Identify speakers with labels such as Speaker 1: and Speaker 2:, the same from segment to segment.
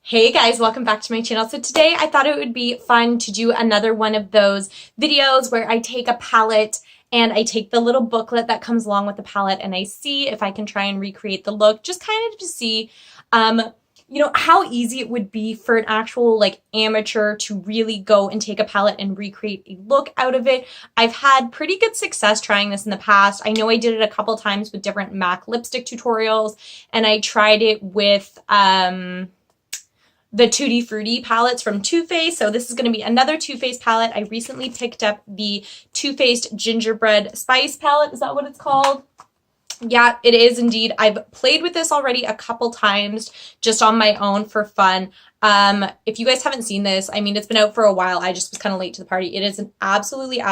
Speaker 1: Hey guys, welcome back to my channel. So today I thought it would be fun to do another one of those videos where I take a palette and I take the little booklet that comes along with the palette and I see if I can try and recreate the look, just kind of to see, how easy it would be for an actual amateur to really go and take a palette and recreate a look out of it. I've had pretty good success trying this in the past. I know I did it a couple times with different MAC lipstick tutorials, and I tried it with, the Tutti Frutti palettes from Too Faced. So this is going to be another Too Faced palette. I recently picked up the Too Faced Gingerbread Spice palette. Is that what it's called? Yeah, it is indeed. I've played with this already a couple times just on my own for fun. If you guys haven't seen this, I mean, it's been out for a while. I just was kind of late to the party. It is an absolutely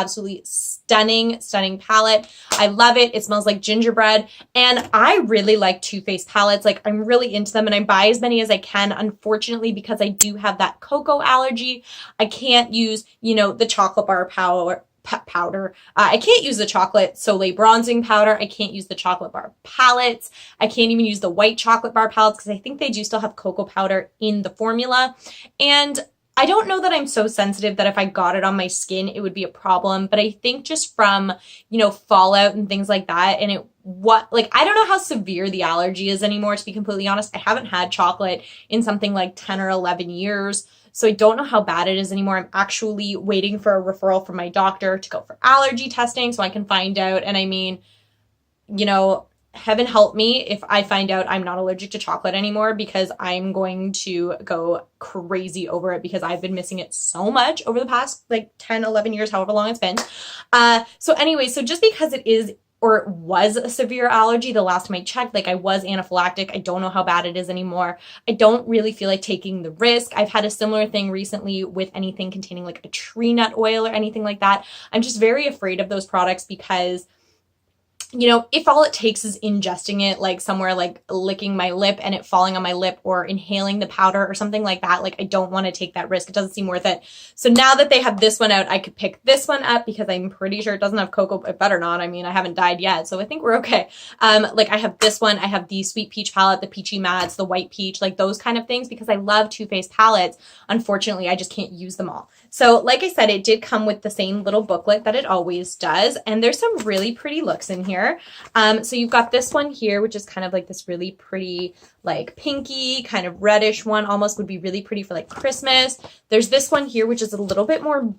Speaker 1: stunning palette. I love it. It smells like gingerbread. And I really like Too Faced palettes. I'm really into them and I buy as many as I can. Unfortunately, because I do have that cocoa allergy, I can't use, the chocolate bar powder. I can't use the chocolate Soleil bronzing powder. I can't use the chocolate bar palettes. I can't even use the white chocolate bar palettes because I think they do still have cocoa powder in the formula. And I don't know that I'm so sensitive that if I got it on my skin, it would be a problem. But I think just from, fallout and things like that, and I don't know how severe the allergy is anymore, to be completely honest. I haven't had chocolate in something like 10 or 11 years. So I don't know how bad it is anymore. I'm actually waiting for a referral from my doctor to go for allergy testing so I can find out. And I mean, heaven help me if I find out I'm not allergic to chocolate anymore, because I'm going to go crazy over it because I've been missing it so much over the past 10, 11 years, however long it's been. So just because it is or it was a severe allergy the last time I checked, I was anaphylactic. I don't know how bad it is anymore. I don't really feel like taking the risk. I've had a similar thing recently with anything containing a tree nut oil or anything like that. I'm just very afraid of those products because if all it takes is ingesting it somewhere licking my lip and it falling on my lip or inhaling the powder or something like that, I don't want to take that risk. It doesn't seem worth it. So now that they have this one out, I could pick this one up because I'm pretty sure it doesn't have cocoa. It better not. I mean, I haven't died yet, so I think we're okay. I have this one. I have the Sweet Peach palette, the Peachy Mattes, the White Peach, those kind of things because I love Too Faced palettes. Unfortunately, I just can't use them all. So like I said, it did come with the same little booklet that it always does. And there's some really pretty looks in here. So you've got this one here, which is kind of this really pretty, pinky kind of reddish one, almost would be really pretty for Christmas. There's this one here, which is a little bit more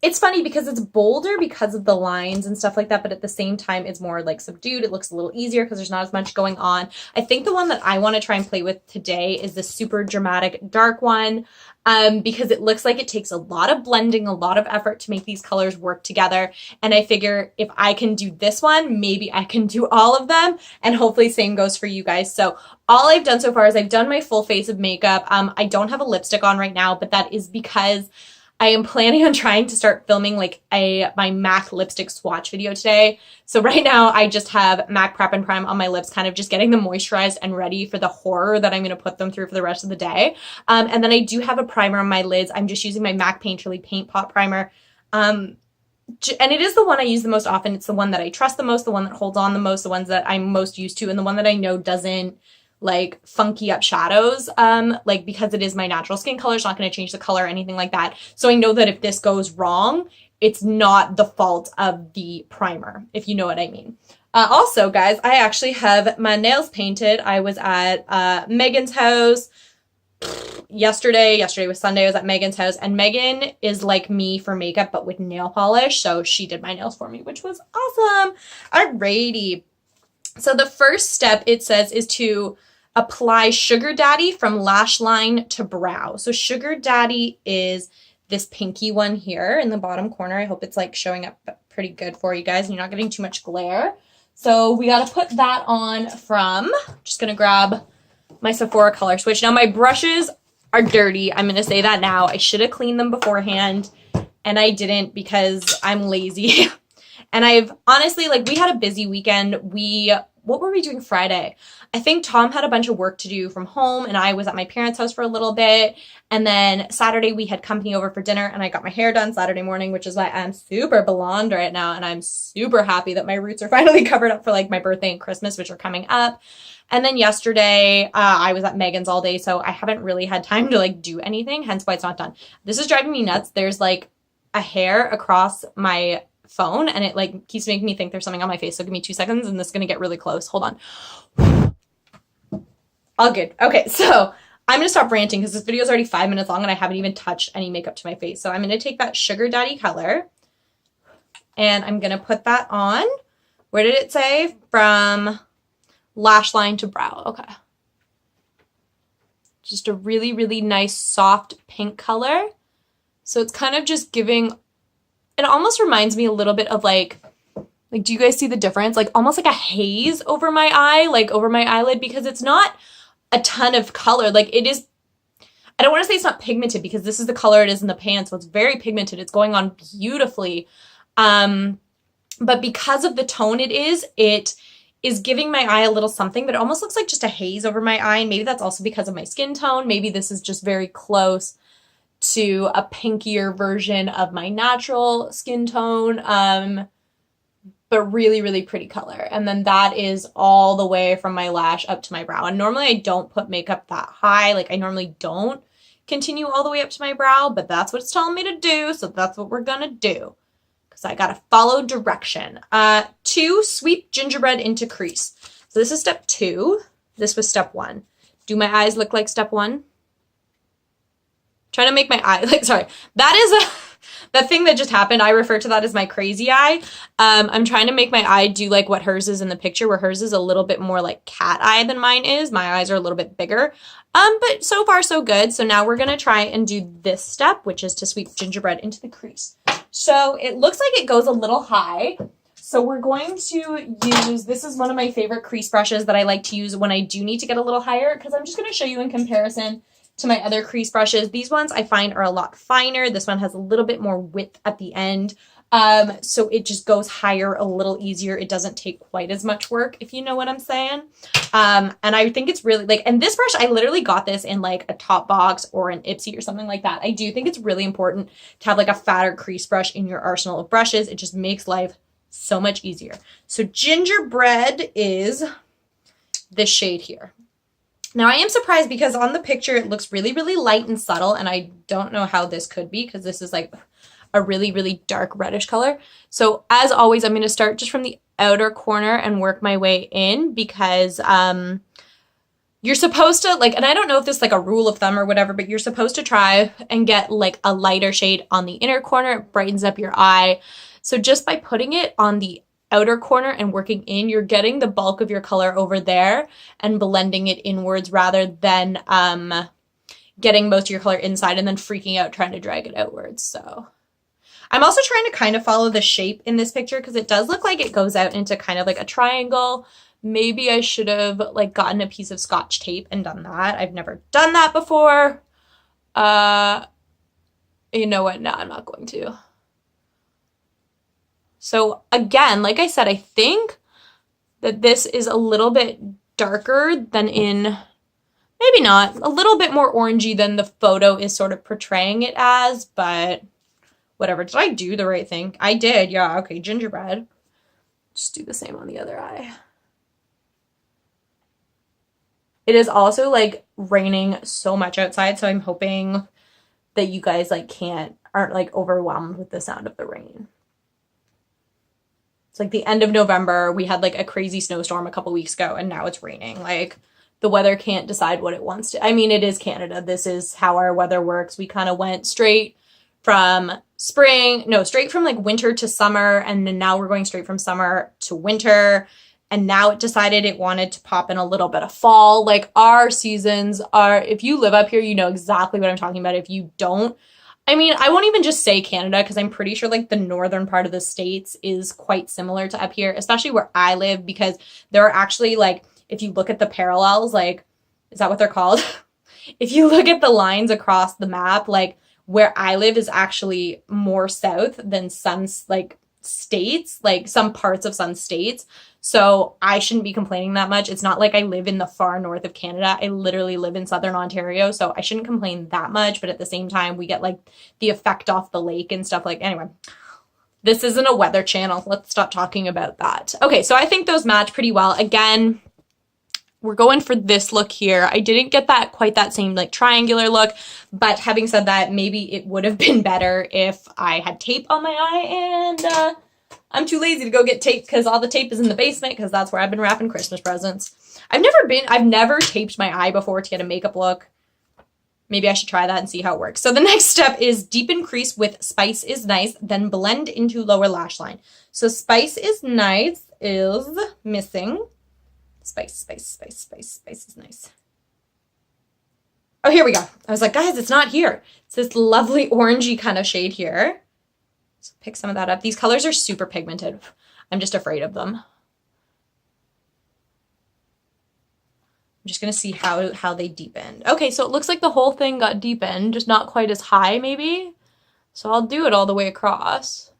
Speaker 1: it's funny because it's bolder because of the lines and stuff like that, but at the same time, it's more subdued. It looks a little easier because there's not as much going on. I think the one that I want to try and play with today is the super dramatic dark one, because it looks like it takes a lot of blending, a lot of effort to make these colors work together. And I figure if I can do this one, maybe I can do all of them, and hopefully same goes for you guys. So all I've done so far is I've done my full face of makeup. I don't have a lipstick on right now, but that is because I am planning on trying to start filming my MAC lipstick swatch video today. So right now I just have MAC Prep and Prime on my lips, kind of just getting them moisturized and ready for the horror that I'm going to put them through for the rest of the day. And then I do have a primer on my lids. I'm just using my MAC Painterly Paint Pot Primer. And it is the one I use the most often. It's the one that I trust the most, the one that holds on the most, the ones that I'm most used to, and the one that I know doesn't funky up shadows, because it is my natural skin color. It's not going to change the color or anything like that. So I know that if this goes wrong, it's not the fault of the primer, if you know what I mean. Also, guys, I actually have my nails painted. I was at Megan's house yesterday. Yesterday was Sunday. I was at Megan's house, and Megan is like me for makeup, but with nail polish. So she did my nails for me, which was awesome. Alrighty. So the first step, it says, is to apply Sugar Daddy from lash line to brow. So Sugar Daddy is this pinky one here in the bottom corner. I hope it's showing up pretty good for you guys and you're not getting too much glare. So we got to put that on from, just going to grab my Sephora color switch. Now my brushes are dirty. I'm going to say that now. I should have cleaned them beforehand and I didn't because I'm lazy. And I've honestly, we had a busy weekend. What were we doing Friday? I think Tom had a bunch of work to do from home and I was at my parents' house for a little bit. And then Saturday we had company over for dinner and I got my hair done Saturday morning, which is why I'm super blonde right now. And I'm super happy that my roots are finally covered up for my birthday and Christmas, which are coming up. And then yesterday, I was at Megan's all day, so I haven't really had time to like do anything, hence why it's not done. This is driving me nuts. There's like a hair across my phone and it like keeps making me think there's something on my face. So give me 2 seconds and this is going to get really close. Hold on. All good. Okay, so I'm going to stop ranting because this video is already 5 minutes long and I haven't even touched any makeup to my face. So I'm going to take that Sugar Daddy color and I'm going to put that on. Where did it say? From lash line to brow. Okay. Just a really, really nice soft pink color. So it's kind of just giving, it almost reminds me a little bit of like, do you guys see the difference? Like almost like a haze over my eye, like over my eyelid, because it's not a ton of color. Like it is, I don't want to say it's not pigmented because this is the color it is in the pan. So it's very pigmented. It's going on beautifully. But because of the tone it is giving my eye a little something, but it almost looks like just a haze over my eye. And maybe that's also because of my skin tone. Maybe this is just very close to a pinkier version of my natural skin tone. But really, really pretty color. And then that is all the way from my lash up to my brow. And normally I don't put makeup that high. Like I normally don't continue all the way up to my brow, but that's what it's telling me to do. So that's what we're gonna do. Because I gotta follow direction. 2, sweep gingerbread into crease. So this is step 2. This was step 1. Do my eyes look like step 1? Trying to make my eye, like, sorry. That is the thing that just happened. I refer to that as my crazy eye. I'm trying to make my eye do like what hers is in the picture, where hers is a little bit more like cat eye than mine is. My eyes are a little bit bigger. But so far so good. So now we're going to try and do this step, which is to sweep gingerbread into the crease. So it looks like it goes a little high. So we're going to use, this is one of my favorite crease brushes that I like to use when I do need to get a little higher, because I'm just going to show you in comparison to my other crease brushes. These ones I find are a lot finer. This one has a little bit more width at the end. So it just goes higher a little easier. It doesn't take quite as much work, if you know what I'm saying. And I think it's really like, and this brush, I literally got this in like a Top Box or an Ipsy or something like that. I do think it's really important to have like a fatter crease brush in your arsenal of brushes. It just makes life so much easier. So Gingerbread is this shade here. Now I am surprised because on the picture it looks really, really light and subtle, and I don't know how this could be because this is like a really, really dark reddish color. So as always, I'm going to start just from the outer corner and work my way in because you're supposed to like, and I don't know if this is like a rule of thumb or whatever, but you're supposed to try and get like a lighter shade on the inner corner. It brightens up your eye. So just by putting it on the outer corner and working in, you're getting the bulk of your color over there and blending it inwards rather than getting most of your color inside and then freaking out trying to drag it outwards. So I'm also trying to kind of follow the shape in this picture because it does look like it goes out into kind of like a triangle. Maybe I should have like gotten a piece of Scotch tape and done that. I've never done that before. You know what? No, I'm not going to. So again, like I said, I think that this is a little bit darker than in, maybe not, a little bit more orangey than the photo is sort of portraying it as, but whatever. Did I do the right thing? I did, yeah, okay, gingerbread. Just do the same on the other eye. It is also like raining so much outside, so I'm hoping that you guys like aren't like overwhelmed with the sound of the rain. It's like the end of November. We had like a crazy snowstorm a couple weeks ago and now it's raining. Like the weather can't decide what it wants to. I mean, it is Canada. This is how our weather works. We kind of went straight from straight from like winter to summer. And then now we're going straight from summer to winter. And now it decided it wanted to pop in a little bit of fall. Like our seasons are, if you live up here, you know exactly what I'm talking about. If you don't, I mean, I won't even just say Canada because I'm pretty sure like the northern part of the States is quite similar to up here, especially where I live, because there are actually like, if you look at the parallels, like, is that what they're called? If you look at the lines across the map, like where I live is actually more south than some like states, like some parts of some states. So I shouldn't be complaining that much. It's not like I live in the far north of Canada. I literally live in southern Ontario, so I shouldn't complain that much. But at the same time, we get like the effect off the lake and stuff. Like, anyway, this isn't a weather channel. Let's stop talking about that. Okay, so I think those match pretty well. Again, we're going for this look here. I didn't get that quite that same like triangular look, but having said that, maybe it would have been better if I had tape on my eye, and I'm too lazy to go get tape because all the tape is in the basement because that's where I've been wrapping Christmas presents. I've never taped my eye before to get a makeup look. Maybe I should try that and see how it works. So the next step is deepen crease with Spice is Nice, then blend into lower lash line. So Spice is Nice is missing. Spice is nice. Oh, here we go. I was like, guys, it's not here. It's this lovely orangey kind of shade here. So pick some of that up. These colors are super pigmented. I'm just afraid of them. I'm just going to see how they deepened. Okay, so it looks like the whole thing got deepened, just not quite as high maybe. So I'll do it all the way across.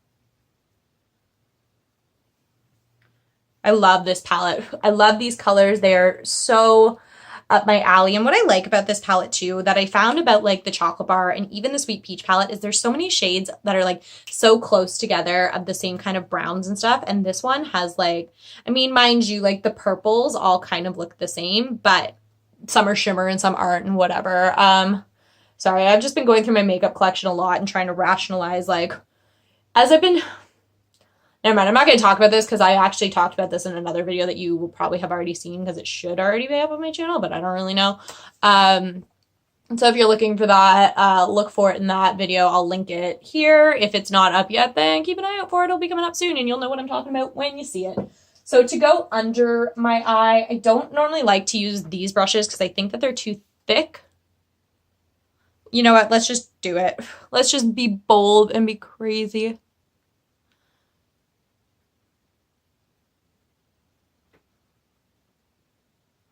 Speaker 1: I love this palette. I love these colors. They're so up my alley. And what I like about this palette too, that I found about like the chocolate bar and even the sweet peach palette, is there's so many shades that are like so close together of the same kind of browns and stuff. And this one has like, I mean, mind you, like the purples all kind of look the same, but some are shimmer and some aren't and whatever. Sorry, I've just been going through my makeup collection a lot and trying to rationalize, like, as I've been... Never mind, I'm not going to talk about this because I actually talked about this in another video that you will probably have already seen because it should already be up on my channel, but I don't really know. So if you're looking for that, look for it in that video. I'll link it here. If it's not up yet, then keep an eye out for it. It'll be coming up soon and you'll know what I'm talking about when you see it. So to go under my eye, I don't normally like to use these brushes because I think that they're too thick. You know what? Let's just do it. Let's just be bold and be crazy.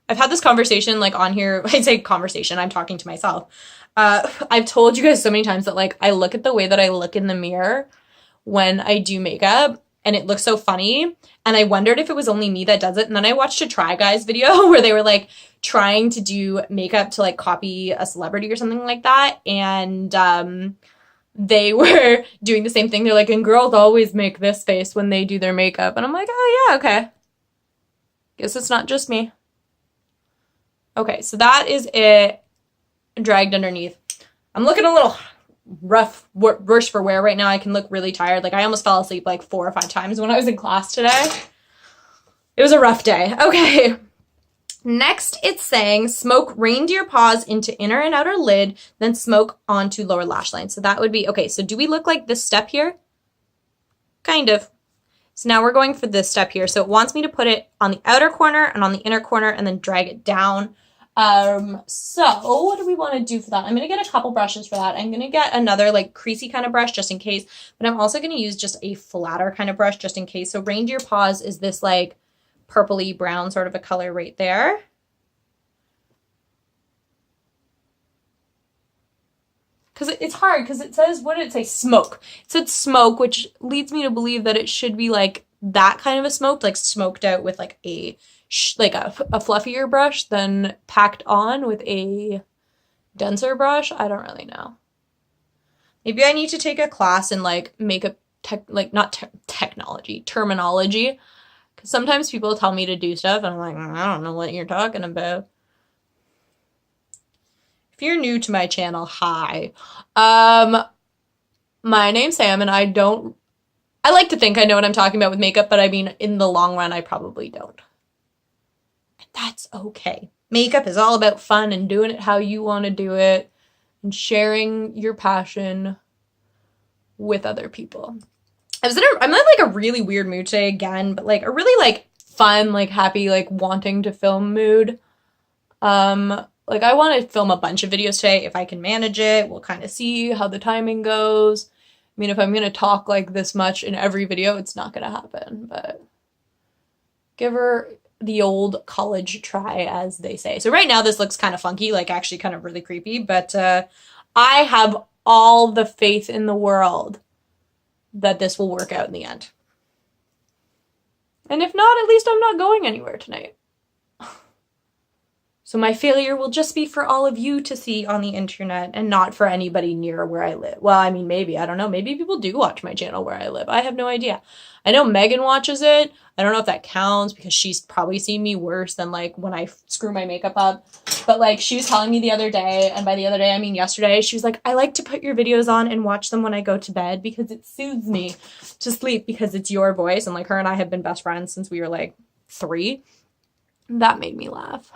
Speaker 1: I've had this conversation like on here. I say conversation, I'm talking to myself. I've told you guys so many times that like I look at the way that I look in the mirror when I do makeup and it looks so funny. And I wondered if it was only me that does it. And then I watched a Try Guys video where they were like trying to do makeup to like copy a celebrity or something like that. And they were doing the same thing. They're like, and girls always make this face when they do their makeup. And I'm like, oh yeah, okay. Guess it's not just me. Okay, so that is it dragged underneath. I'm looking a little rough, worse for wear right now. I can look really tired. Like I almost fell asleep like 4 or 5 times when I was in class today. It was a rough day. Okay. Next, it's saying smoke reindeer paws into inner and outer lid, then smoke onto lower lash line. So that would be, okay, so do we look like this step here? Kind of. So now we're going for this step here. So it wants me to put it on the outer corner and on the inner corner and then drag it down. So what do we want to do for that? I'm going to get a couple brushes for that. I'm going to get another like creasy kind of brush just in case, but I'm also going to use just a flatter kind of brush just in case. So reindeer paws is this like purpley brown sort of a color right there. Because it's hard because it says, what did it say? Smoke. It said smoke, which leads me to believe that it should be like that kind of a smoke, like smoked out with like a fluffier brush than packed on with a denser brush. I don't really know. Maybe I need to take a class in like makeup terminology. Because sometimes people tell me to do stuff and I'm like, I don't know what you're talking about. If you're new to my channel, hi. My name's Sam and I like to think I know what I'm talking about with makeup, but I mean, in the long run, I probably don't. And that's okay. Makeup is all about fun and doing it how you want to do it and sharing your passion with other people. I'm in like a really weird mood today again, but like a really like fun, like happy, like wanting to film mood. Like I want to film a bunch of videos today if I can manage it. We'll kind of see how the timing goes. I mean, if I'm going to talk like this much in every video, it's not going to happen, but give her the old college try, as they say. So right now this looks kind of funky, like actually kind of really creepy, but I have all the faith in the world that this will work out in the end. And if not, at least I'm not going anywhere tonight. So my failure will just be for all of you to see on the internet and not for anybody near where I live. Well, I mean, maybe, I don't know. Maybe people do watch my channel where I live. I have no idea. I know Megan watches it. I don't know if that counts because she's probably seen me worse than like when I screw my makeup up. But like she was telling me the other day, and by the other day, I mean yesterday, she was like, I like to put your videos on and watch them when I go to bed because it soothes me to sleep because it's your voice. And like her and I have been best friends since we were like 3. That made me laugh.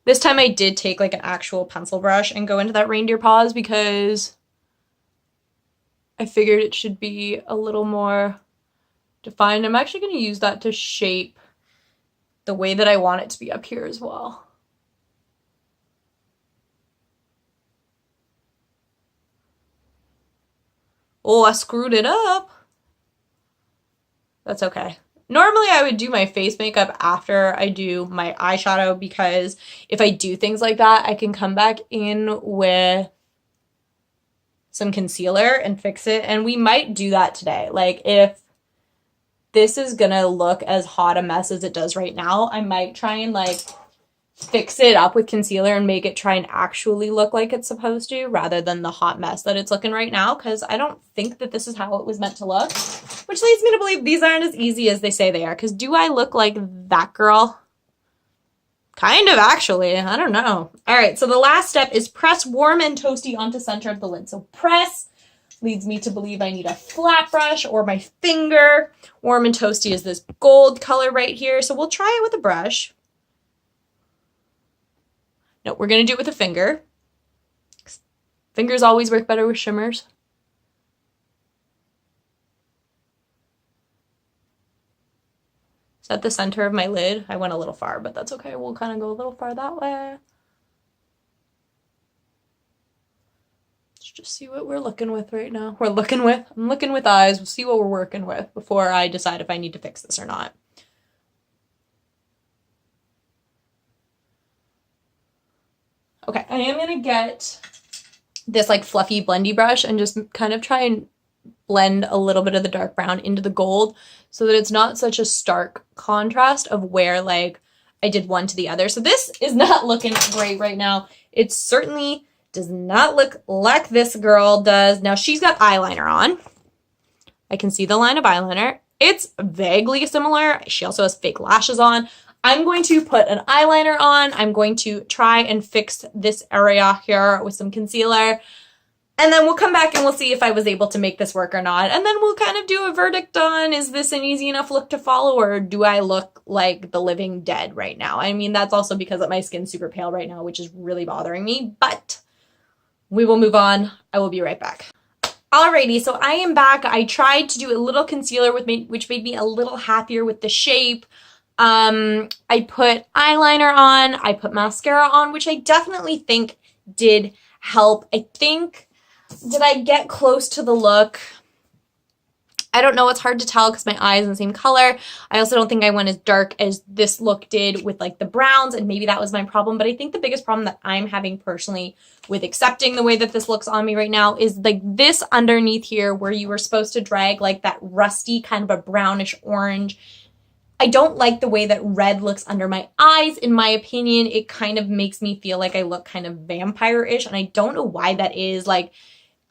Speaker 1: This time I did take like an actual pencil brush and go into that reindeer paws because I figured it should be a little more defined. I'm actually going to use that to shape the way that I want it to be up here as well. Oh, I screwed it up. That's okay. Normally I would do my face makeup after I do my eyeshadow because if I do things like that, I can come back in with some concealer and fix it. And we might do that today. Like if this is gonna look as hot a mess as it does right now, I might try and like fix it up with concealer and make it try and actually look like it's supposed to rather than the hot mess that it's looking right now, because I don't think that this is how it was meant to look, which leads me to believe these aren't as easy as they say they are. Because do I look like that girl? Kind of, actually. I don't know. All right, so the last step is press warm and toasty onto center of the lid. So press leads me to believe I need a flat brush or my finger. Warm and toasty is this gold color right here. So we'll try it with a brush. No, we're going to do it with a finger. Fingers always work better with shimmers. Is that the center of my lid? I went a little far, but that's okay. We'll kind of go a little far that way. Let's just see what we're looking with right now. I'm looking with eyes. We'll see what we're working with before I decide if I need to fix this or not. Okay, I am going to get this like fluffy blendy brush and just kind of try and blend a little bit of the dark brown into the gold so that it's not such a stark contrast of where like I did one to the other. So this is not looking great right now. It certainly does not look like this girl does. Now she's got eyeliner on. I can see the line of eyeliner. It's vaguely similar. She also has fake lashes on. I'm going to put an eyeliner on. I'm going to try and fix this area here with some concealer. And then we'll come back and we'll see if I was able to make this work or not. And then we'll kind of do a verdict on, is this an easy enough look to follow or do I look like the living dead right now? I mean, that's also because my skin's super pale right now, which is really bothering me, but we will move on. I will be right back. Alrighty, so I am back. I tried to do a little concealer which made me a little happier with the shape. I put eyeliner on, I put mascara on, which I definitely think did help. I think, did I get close to the look? I don't know, it's hard to tell because my eye is in the same color. I also don't think I went as dark as this look did with like the browns, and maybe that was my problem. But I think the biggest problem that I'm having personally with accepting the way that this looks on me right now is like this underneath here where you were supposed to drag like that rusty kind of a brownish orange. I don't like the way that red looks under my eyes. In my opinion, it kind of makes me feel like I look kind of vampire-ish, and I don't know why that is. Like,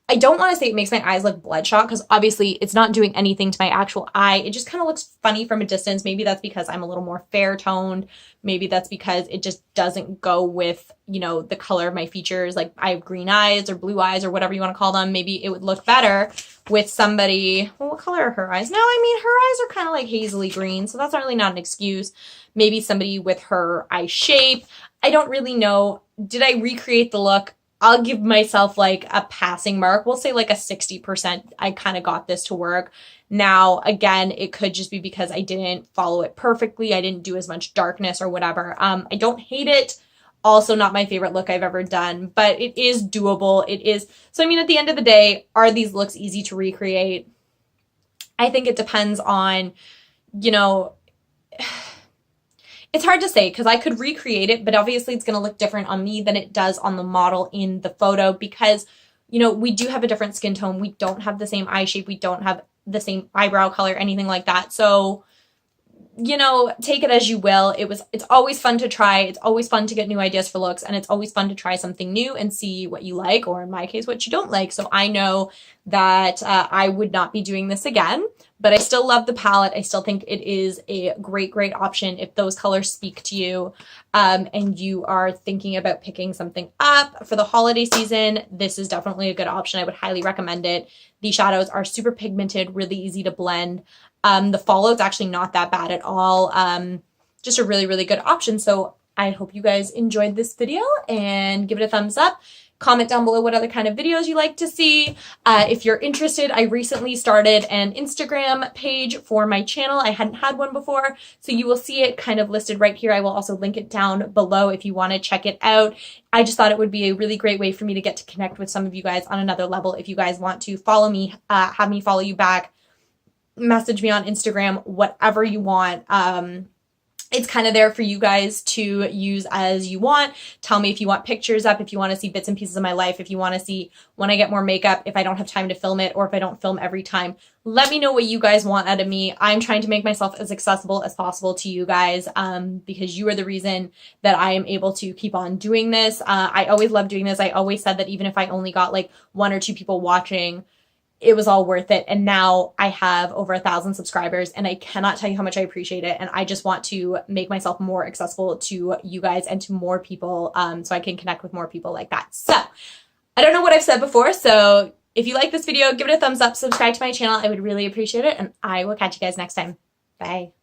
Speaker 1: I don't want to say it makes my eyes look bloodshot because obviously it's not doing anything to my actual eye. It just kind of looks funny from a distance. Maybe that's because I'm a little more fair toned. Maybe that's because it just doesn't go with, you know, the color of my features. Like I have green eyes or blue eyes or whatever you want to call them. Maybe it would look better with somebody. Well, what color are her eyes? No, I mean, her eyes are kind of like hazily green. So that's really not an excuse. Maybe somebody with her eye shape. I don't really know. Did I recreate the look? I'll give myself like a passing mark. We'll say like a 60%. I kind of got this to work. Now, again, it could just be because I didn't follow it perfectly. I didn't do as much darkness or whatever. I don't hate it. Also not my favorite look I've ever done, but it is doable. It is. So, I mean, at the end of the day, are these looks easy to recreate? I think it depends on, you know, it's hard to say because I could recreate it, but obviously it's going to look different on me than it does on the model in the photo because, you know, we do have a different skin tone. We don't have the same eye shape. We don't have the same eyebrow color, anything like that. So you know, take it as you will. It's always fun to try. It's always fun to get new ideas for looks, and it's always fun to try something new and see what you like, or in my case, what you don't like. So I know that I would not be doing this again, but I still love the palette. I still think it is a great, great option if those colors speak to you, and you are thinking about picking something up for the holiday season. This is definitely a good option. I would highly recommend it. The shadows are super pigmented, really easy to blend. The fallout's actually not that bad at all. Just a really, really good option. So I hope you guys enjoyed this video, and give it a thumbs up. Comment down below what other kind of videos you like to see. If you're interested, I recently started an Instagram page for my channel. I hadn't had one before, so you will see it kind of listed right here. I will also link it down below if you want to check it out. I just thought it would be a really great way for me to get to connect with some of you guys on another level. If you guys want to follow me, have me follow you back, message me on Instagram, whatever you want. It's kind of there for you guys to use as you want. Tell me if you want pictures up, if you want to see bits and pieces of my life, if you want to see when I get more makeup, if I don't have time to film it, or if I don't film every time. Let me know what you guys want out of me. I'm trying to make myself as accessible as possible to you guys, because you are the reason that I am able to keep on doing this. I always love doing this. I always said that even if I only got like 1 or 2 people watching, it was all worth it. And now I have over 1,000 subscribers, and I cannot tell you how much I appreciate it. And I just want to make myself more accessible to you guys and to more people, so I can connect with more people like that. So I don't know what I've said before. So if you like this video, give it a thumbs up, subscribe to my channel. I would really appreciate it. And I will catch you guys next time. Bye.